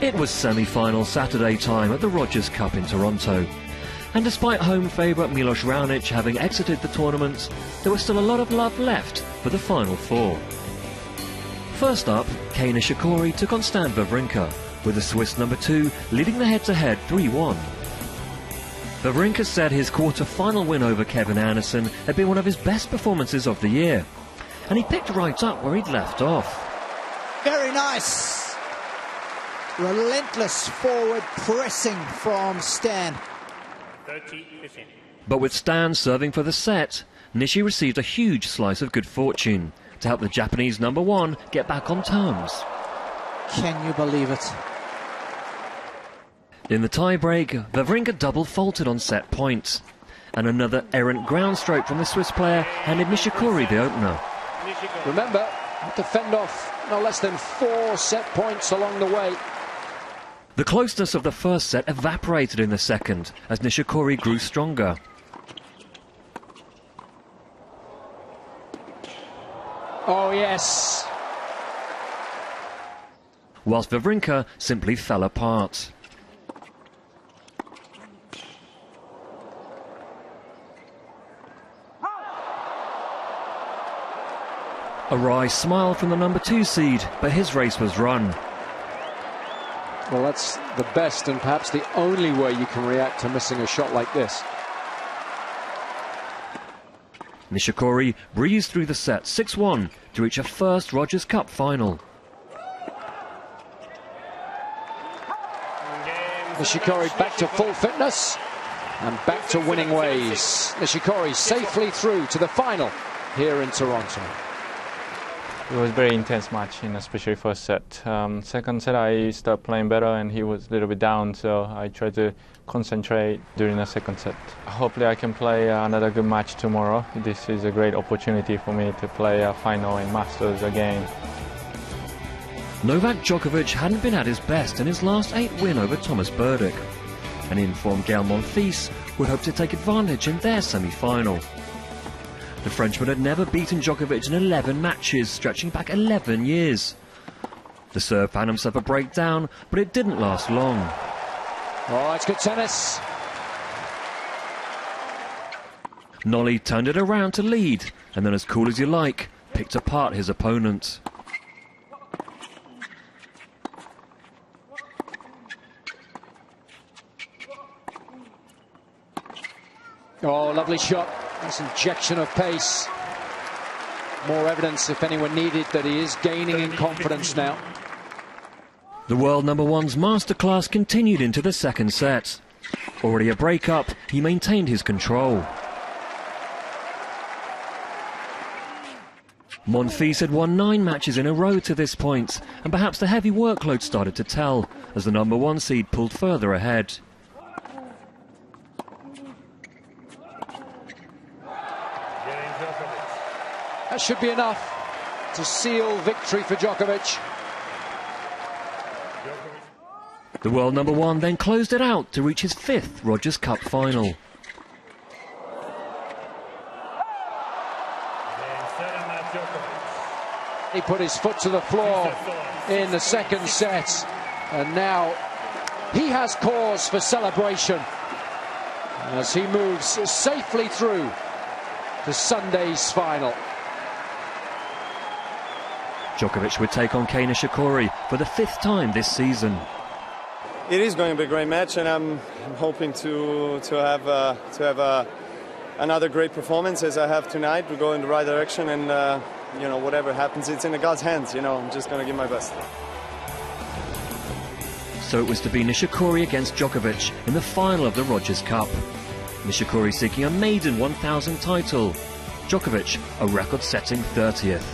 It was semi-final Saturday time at the Rogers Cup in Toronto. And despite home favourite Milos Raonic having exited the tournament, there was still a lot of love left for the Final Four. First up, Nishikori took on Stan Wawrinka, with the Swiss number 2 leading the head-to-head 3-1. Wawrinka said his quarter-final win over Kevin Anderson had been one of his best performances of the year, and he picked right up where he'd left off. Very nice. Relentless forward pressing from Stan. 30-15. But with Stan serving for the set, Nishi received a huge slice of good fortune to help the Japanese number 1 get back on terms. Can you believe it? In the tie-break, Wawrinka double-faulted on set point, and another errant ground stroke from the Swiss player handed Nishikori the opener. Remember, to fend off no less than 4 set points along the way. The closeness of the first set evaporated in the second as Nishikori grew stronger. Oh yes. Whilst Wawrinka simply fell apart. A wry smile from the number 2 seed, but his race was run. Well, that's the best and perhaps the only way you can react to missing a shot like this. Nishikori breezed through the set 6-1 to reach a first Rogers Cup final. Nishikori back to full fitness and back to winning ways. Nishikori safely through to the final here in Toronto. It was a very intense match, especially first set. Second set I started playing better and he was a little bit down, so I tried to concentrate during the second set. Hopefully I can play another good match tomorrow. This is a great opportunity for me to play a final in Masters again. Novak Djokovic hadn't been at his best in his last 8 win over Thomas Berdych, and informed Monfils would hope to take advantage in their semi-final. The Frenchman had never beaten Djokovic in 11 matches, stretching back 11 years. The Serb found himself a breakdown, but it didn't last long. Oh, it's good tennis. Nolly turned it around to lead, and then as cool as you like, picked apart his opponent. Oh, lovely shot. Nice injection of pace. More evidence, if anyone needed, that he is gaining in confidence now. The world number 1's masterclass continued into the second set. Already a break-up, he maintained his control. Monfils had won 9 matches in a row to this point, and perhaps the heavy workload started to tell as the number 1 seed pulled further ahead. That should be enough to seal victory for Djokovic. The world number 1 then closed it out to reach his 5th Rogers Cup final. He put his foot to the floor in the second set, and now he has cause for celebration as he moves safely through to Sunday's final. Djokovic would take on Nishikori for the 5th time this season. It is going to be a great match, and I'm hoping to have another great performance as I have tonight. We go in the right direction, and you know, whatever happens, it's in the God's hands. You know, I'm just going to give my best. So it was to be Nishikori against Djokovic in the final of the Rogers Cup. Nishikori seeking a maiden 1,000 title. Djokovic a record-setting 30th.